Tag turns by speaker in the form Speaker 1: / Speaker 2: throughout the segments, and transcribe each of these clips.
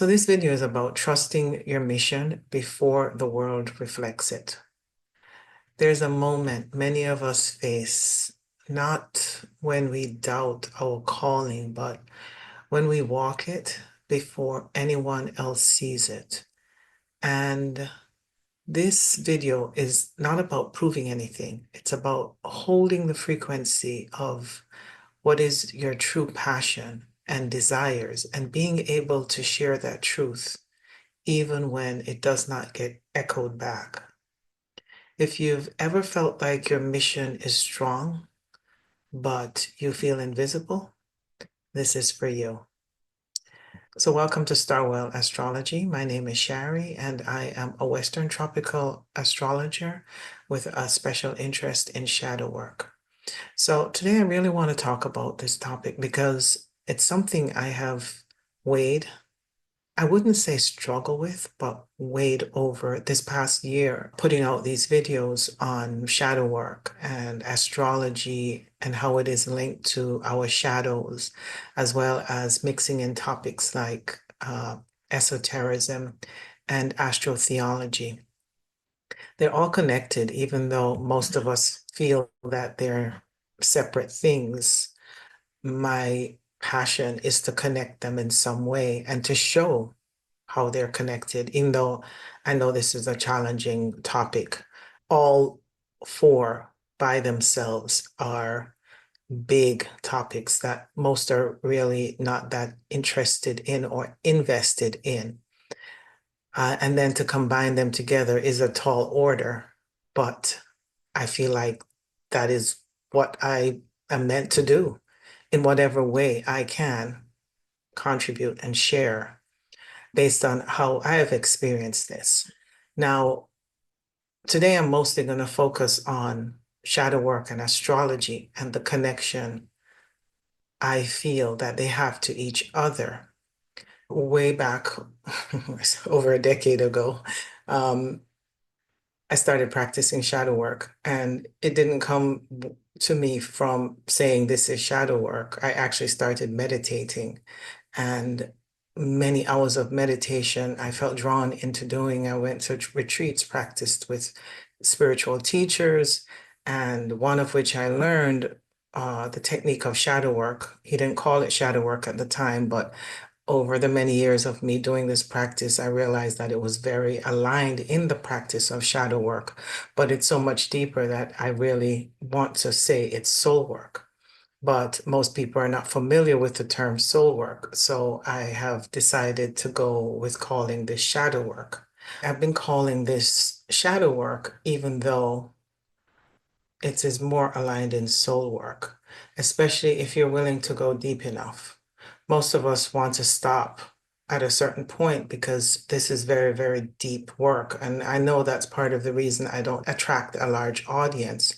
Speaker 1: So this video is about trusting your mission before the world reflects it. There's a moment many of us face, not when we doubt our calling, but when we walk it before anyone else sees it. And this video is not about proving anything. It's about holding the frequency of what is your true passion and desires and being able to share that truth even when it does not get echoed back. If you've ever felt like your mission is strong, but you feel invisible, this is for you. So welcome to Starwell Astrology. My name is Shari, and I am a Western tropical astrologer with a special interest in shadow work. So today I really want to talk about this topic because it's something I have weighed. I wouldn't say struggle with, but weighed over this past year, putting out these videos on shadow work and astrology and how it is linked to our shadows, as well as mixing in topics like esotericism and astrotheology. They're all connected, even though most of us feel that they're separate things. My passion is to connect them in some way and to show how they're connected, even though I know this is a challenging topic. All four by themselves are big topics that most are really not that interested in or invested in. And then to combine them together is a tall order, but I feel like that is what I am meant to do in whatever way I can contribute and share based on how I have experienced this. Now, today I'm mostly going to focus on shadow work and astrology and the connection I feel that they have to each other. Way back over a decade ago, um, I started practicing shadow work, and it didn't come to me from saying this is shadow work. I actually started meditating, and many hours of meditation I felt drawn into doing. I went to retreats, practiced with spiritual teachers, and one of which I learned the technique of shadow work. He didn't call it shadow work at the time, but over the many years of me doing this practice, I realized that it was very aligned in the practice of shadow work, but it's so much deeper that I really want to say it's soul work. But most people are not familiar with the term soul work, so I have decided to go with calling this shadow work. I've been calling this shadow work, even though it is more aligned in soul work, especially if you're willing to go deep enough. Most of us want to stop at a certain point because this is very, very deep work. And I know that's part of the reason I don't attract a large audience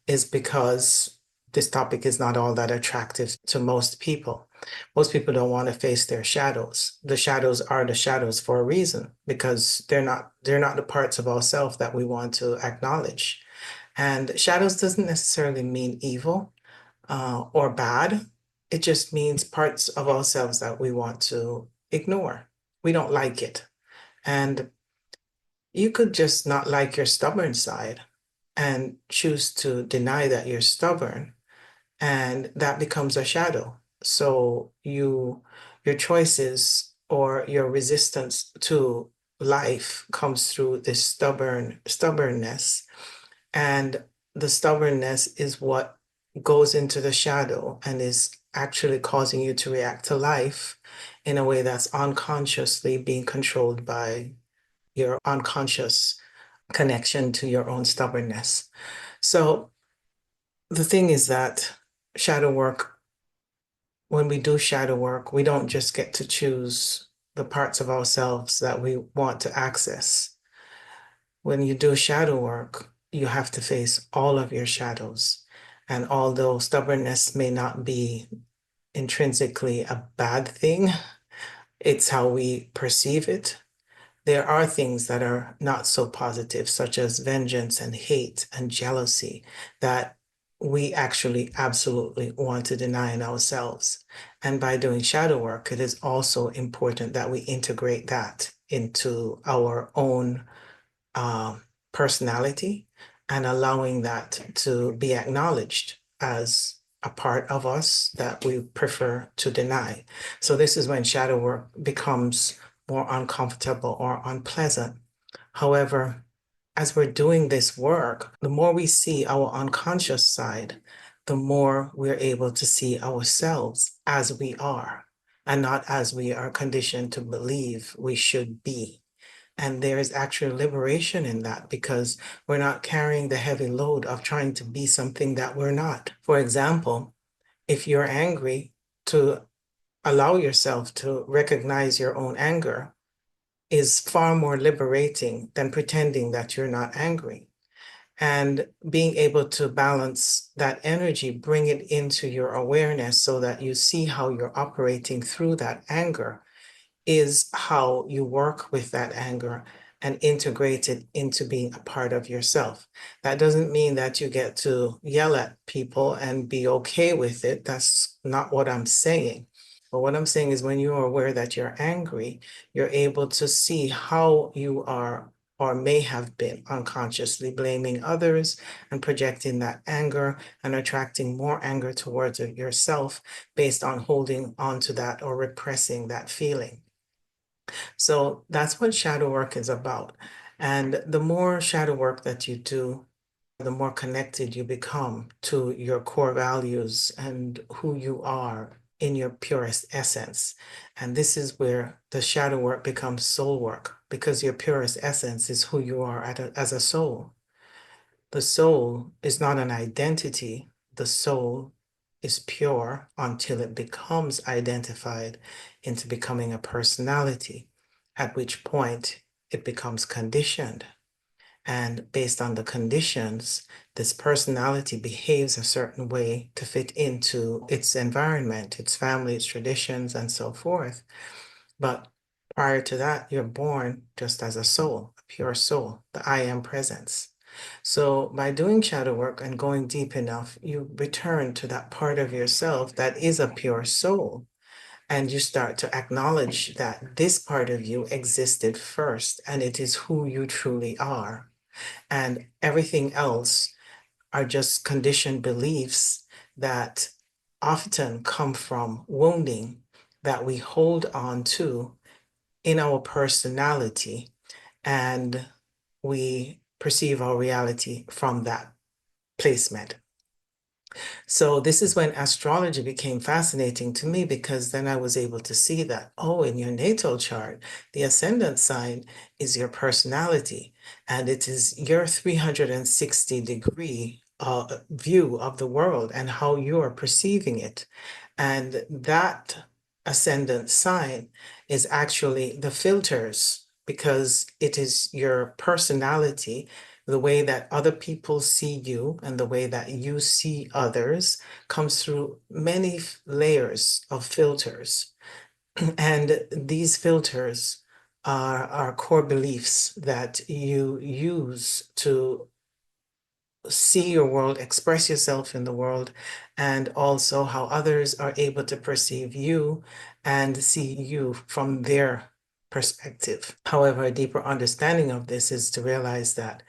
Speaker 1: is because this topic is not all that attractive to most people. Most people don't want to face their shadows. The shadows are the shadows for a reason because they're not the parts of ourselves that we want to acknowledge. And shadows doesn't necessarily mean evil or bad. It just means parts of ourselves that we want to ignore. We don't like it. And you could just not like your stubborn side and choose to deny that you're stubborn, and that becomes a shadow. So your choices or your resistance to life comes through this stubbornness, and the stubbornness is what goes into the shadow and is actually causing you to react to life in a way that's unconsciously being controlled by your unconscious connection to your own stubbornness. So the thing is that shadow work, when we do shadow work, we don't just get to choose the parts of ourselves that we want to access. When you do shadow work, you have to face all of your shadows. And although stubbornness may not be intrinsically a bad thing, it's how we perceive it. There are things that are not so positive, such as vengeance and hate and jealousy, that we actually absolutely want to deny in ourselves. And by doing shadow work, it is also important that we integrate that into our own um, personality and allowing that to be acknowledged as a part of us that we prefer to deny. So this is when shadow work becomes more uncomfortable or unpleasant. However, as we're doing this work, the more we see our unconscious side, the more we're able to see ourselves as we are and not as we are conditioned to believe we should be. And there is actual liberation in that because we're not carrying the heavy load of trying to be something that we're not. For example, if you're angry, to allow yourself to recognize your own anger is far more liberating than pretending that you're not angry. And being able to balance that energy, bring it into your awareness so that you see how you're operating through that anger is how you work with that anger and integrate it into being a part of yourself. That doesn't mean that you get to yell at people and be okay with it. That's not what I'm saying. But what I'm saying is when you are aware that you're angry, you're able to see how you are or may have been unconsciously blaming others and projecting that anger and attracting more anger towards yourself based on holding on to that or repressing that feeling. So that's what shadow work is about. And the more shadow work that you do, the more connected you become to your core values and who you are in your purest essence. And this is where the shadow work becomes soul work because your purest essence is who you are as a soul. The soul is not an identity. The soul is pure until it becomes identified into becoming a personality, at which point it becomes conditioned. And based on the conditions, this personality behaves a certain way to fit into its environment, its family, its traditions, and so forth. But prior to that, you're born just as a soul, a pure soul, the I am presence. So by doing shadow work and going deep enough, you return to that part of yourself that is a pure soul. And you start to acknowledge that this part of you existed first and it is who you truly are. And everything else are just conditioned beliefs that often come from wounding that we hold on to in our personality, and we perceive our reality from that placement. So this is when astrology became fascinating to me because then I was able to see that, oh, in your natal chart, the ascendant sign is your personality, and it is your 360-degree view of the world and how you're perceiving it. And that ascendant sign is actually the filters because it is your personality, the way that other people see you and the way that you see others comes through many layers of filters. And these filters are core beliefs that you use to see your world, express yourself in the world, and also how others are able to perceive you and see you from their perspective. However, a deeper understanding of this is to realize that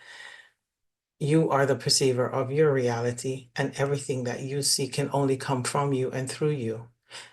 Speaker 1: you are the perceiver of your reality, and everything that you see can only come from you and through you.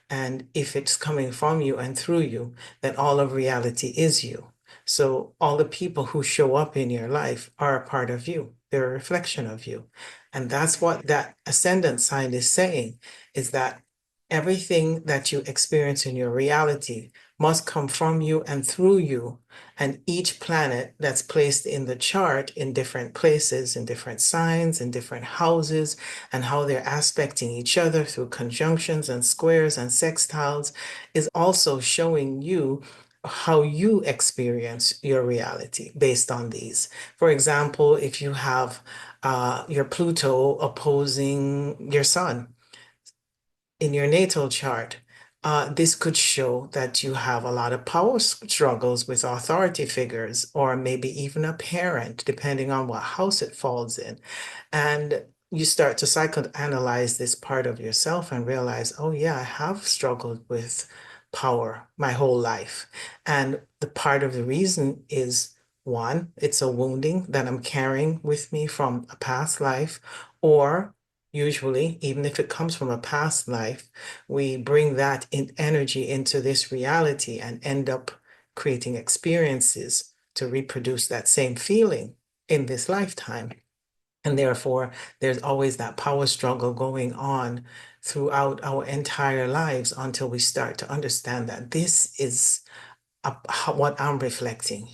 Speaker 1: And if it's coming from you and through you, then all of reality is you. So all the people who show up in your life are a part of you. They're a reflection of you. And that's what that ascendant sign is saying, is that everything that you experience in your reality must come from you and through you. And each planet that's placed in the chart in different places, in different signs, in different houses, and how they're aspecting each other through conjunctions and squares and sextiles is also showing you how you experience your reality based on these. For example, if you have your Pluto opposing your Sun in your natal chart, this could show that you have a lot of power struggles with authority figures, or maybe even a parent, depending on what house it falls in. And you start to psychoanalyze this part of yourself and realize, oh yeah, I have struggled with power my whole life. And the part of the reason is one, it's a wounding that I'm carrying with me from a past life, or usually, even if it comes from a past life, we bring that in energy into this reality and end up creating experiences to reproduce that same feeling in this lifetime. And therefore, there's always that power struggle going on throughout our entire lives until we start to understand that this is what I'm reflecting.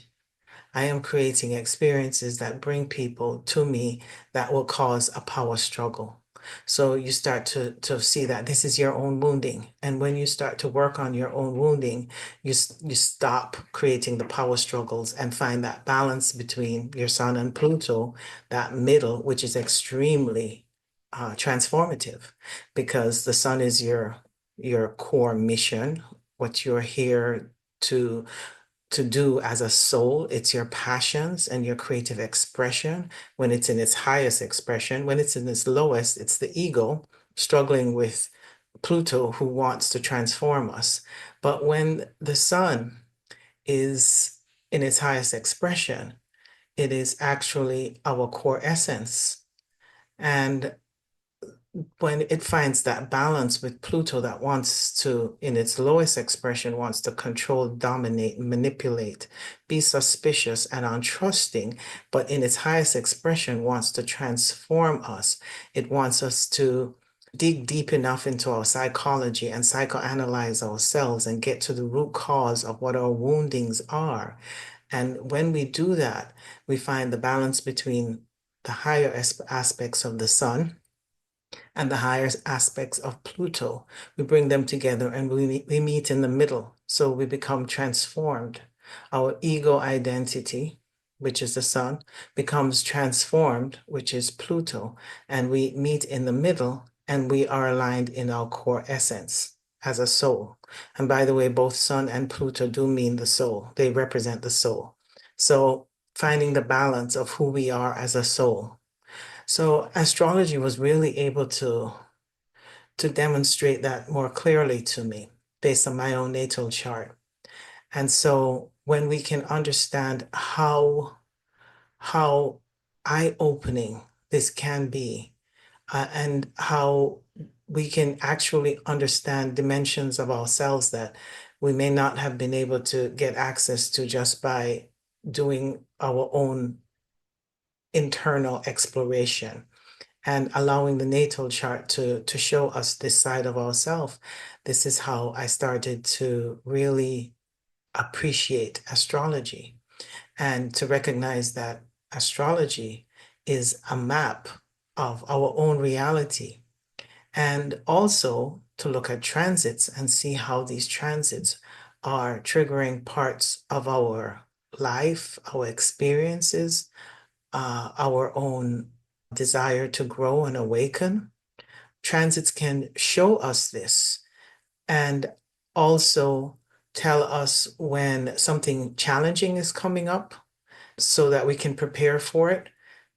Speaker 1: I am creating experiences that bring people to me that will cause a power struggle. So you start to see that this is your own wounding. And when you start to work on your own wounding, you stop creating the power struggles and find that balance between your sun and Pluto, that middle, which is extremely transformative because the sun is your core mission, what you're here to do as a soul. It's your passions and your creative expression when it's in its highest expression. When it's in its lowest, it's the ego struggling with Pluto who wants to transform us. But when the sun is in its highest expression, it is actually our core essence. And when it finds that balance with Pluto that wants to, in its lowest expression, wants to control, dominate, manipulate, be suspicious and untrusting, but in its highest expression wants to transform us. It wants us to dig deep enough into our psychology and psychoanalyze ourselves and get to the root cause of what our woundings are. And when we do that, we find the balance between the higher aspects of the sun and the higher aspects of Pluto. We bring them together and we meet in the middle. So we become transformed. Our ego identity, which is the sun, becomes transformed, which is Pluto. And we meet in the middle and we are aligned in our core essence as a soul. And by the way, both sun and Pluto do mean the soul. They represent the soul. So finding the balance of who we are as a soul. So astrology was really able to demonstrate that more clearly to me based on my own natal chart. And so when we can understand how eye-opening this can be, and how we can actually understand dimensions of ourselves that we may not have been able to get access to just by doing our own internal exploration and allowing the natal chart to show us this side of ourselves. This is how I started to really appreciate astrology and to recognize that astrology is a map of our own reality, and also to look at transits and see how these transits are triggering parts of our life, our experiences, our own desire to grow and awaken. Transits can show us this and also tell us when something challenging is coming up so that we can prepare for it,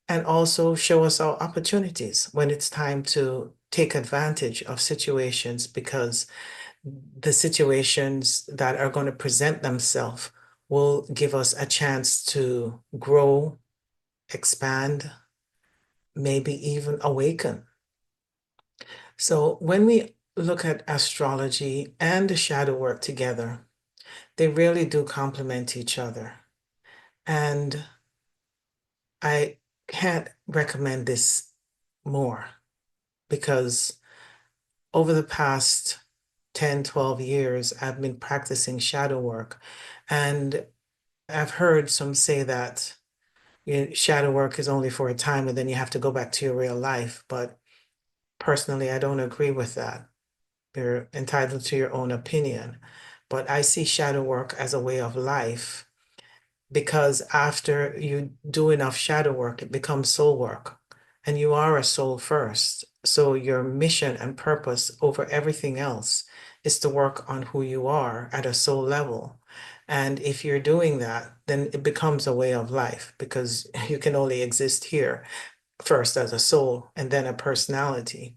Speaker 1: and also show us our opportunities when it's time to take advantage of situations, because the situations that are going to present themselves will give us a chance to grow, expand, maybe even awaken. So when we look at astrology and the shadow work together, they really do complement each other. And I can't recommend this more because over the past 10, 12 years, I've been practicing shadow work. And I've heard some say that shadow work is only for a time and then you have to go back to your real life. But personally, I don't agree with that. You're entitled to your own opinion. But I see shadow work as a way of life because after you do enough shadow work, it becomes soul work. And you are a soul first. So your mission and purpose over everything else is to work on who you are at a soul level. And if you're doing that, then it becomes a way of life because you can only exist here. first as a soul and then a personality.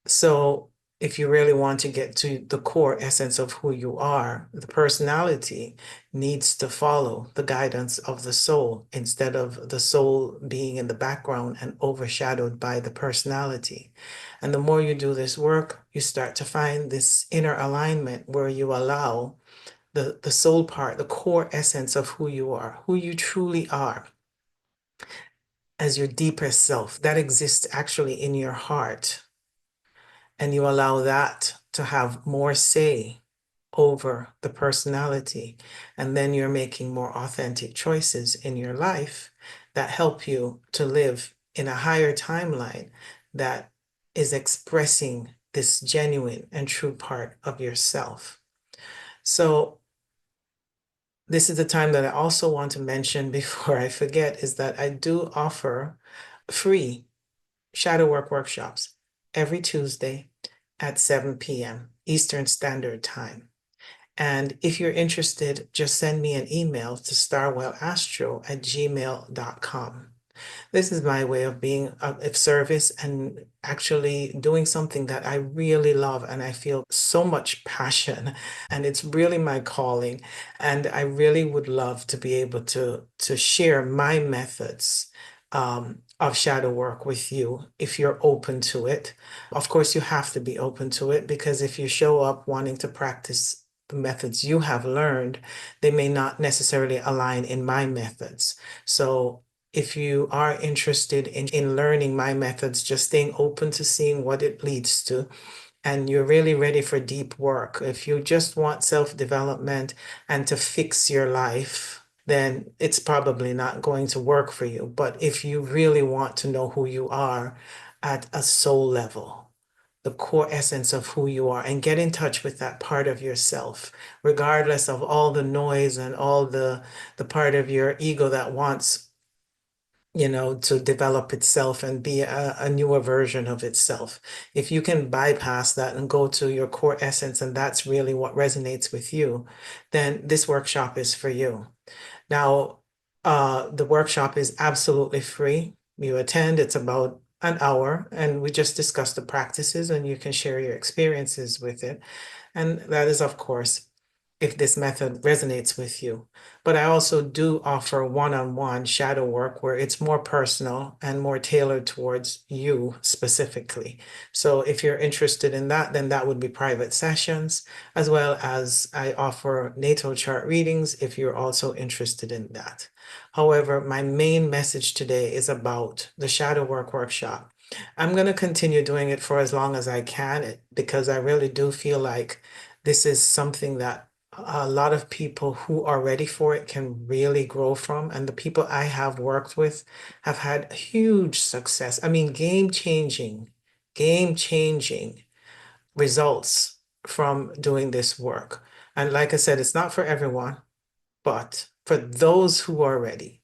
Speaker 1: So if you really want to get to the core essence of who you are, the personality needs to follow the guidance of the soul instead of the soul being in the background and overshadowed by the personality. And the more you do this work, you start to find this inner alignment where you allow the soul part, the core essence of who you are, who you truly are as your deepest self that exists actually in your heart. And you allow that to have more say over the personality. And then you're making more authentic choices in your life that help you to live in a higher timeline that is expressing this genuine and true part of yourself. So this is the time that I also want to mention before I forget is that I do offer free shadow work workshops every Tuesday at 7 p.m. Eastern Standard Time. And if you're interested, just send me an email to starwellastro@gmail.com. This is my way of being of service and actually doing something that I really love and I feel so much passion and it's really my calling. And I really would love to be able to share my methods of shadow work with you if you're open to it. Of course, you have to be open to it because if you show up wanting to practice the methods you have learned, they may not necessarily align in my methods. So if you are interested in learning my methods, just staying open to seeing what it leads to, and you're really ready for deep work, if you just want self-development and to fix your life, then it's probably not going to work for you. But if you really want to know who you are at a soul level, the core essence of who you are, and get in touch with that part of yourself, regardless of all the noise and all the part of your ego that wants to develop itself and be a newer version of itself. If you can bypass that and go to your core essence, and that's really what resonates with you, then this workshop is for you. Now, the workshop is absolutely free. You attend, it's about an hour, and we just discuss the practices, and you can share your experiences with it. And that is, of course, if this method resonates with you. But I also do offer one-on-one shadow work where it's more personal and more tailored towards you specifically. So if you're interested in that, then that would be private sessions, as well as I offer natal chart readings if you're also interested in that. However, my main message today is about the shadow work workshop. I'm going to continue doing it for as long as I can because I really do feel like this is something that a lot of people who are ready for it can really grow from. And the people I have worked with have had huge success. I mean, game changing results from doing this work. And like I said, it's not for everyone, but for those who are ready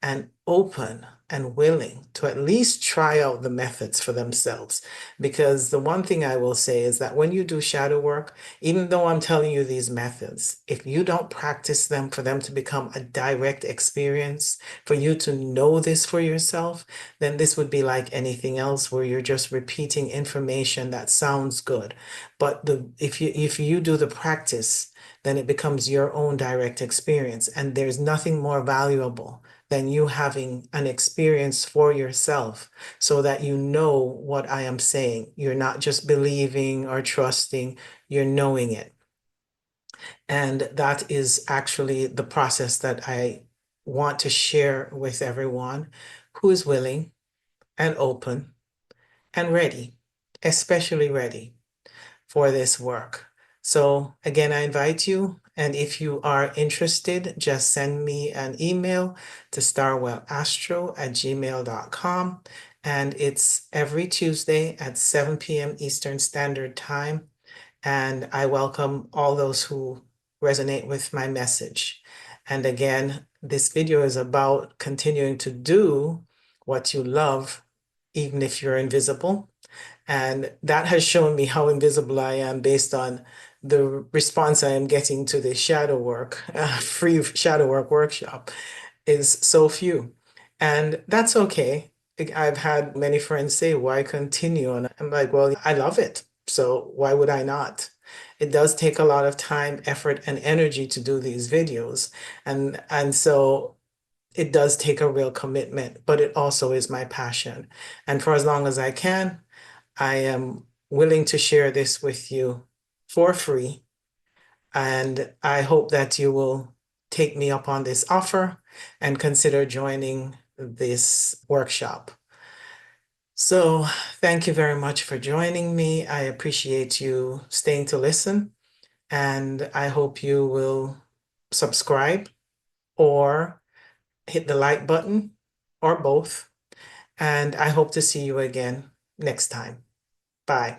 Speaker 1: and open and willing to at least try out the methods for themselves. Because the one thing I will say is that when you do shadow work, even though I'm telling you these methods, if you don't practice them for them to become a direct experience, for you to know this for yourself, then this would be like anything else where you're just repeating information that sounds good. But if you do the practice, then it becomes your own direct experience. And there's nothing more valuable than you having an experience for yourself so that you know what I am saying. You're not just believing or trusting, you're knowing it. And that is actually the process that I want to share with everyone who is willing and open and ready, especially ready for this work. So again, I invite you, and if you are interested, just send me an email to starwellastro@gmail.com. And it's every Tuesday at 7 p.m. Eastern Standard Time. And I welcome all those who resonate with my message. And again, this video is about continuing to do what you love, even if you're invisible. And that has shown me how invisible I am based on the response I am getting to the shadow work, free shadow work workshop is so few. And that's okay. I've had many friends say, why continue? And I'm like, well, I love it. So why would I not? It does take a lot of time, effort, and energy to do these videos. And so it does take a real commitment, but it also is my passion. And for as long as I can, I am willing to share this with you for free. And I hope that you will take me up on this offer and consider joining this workshop. So thank you very much for joining me. I appreciate you staying to listen, and I hope you will subscribe or hit the like button or both. And I hope to see you again next time. Bye.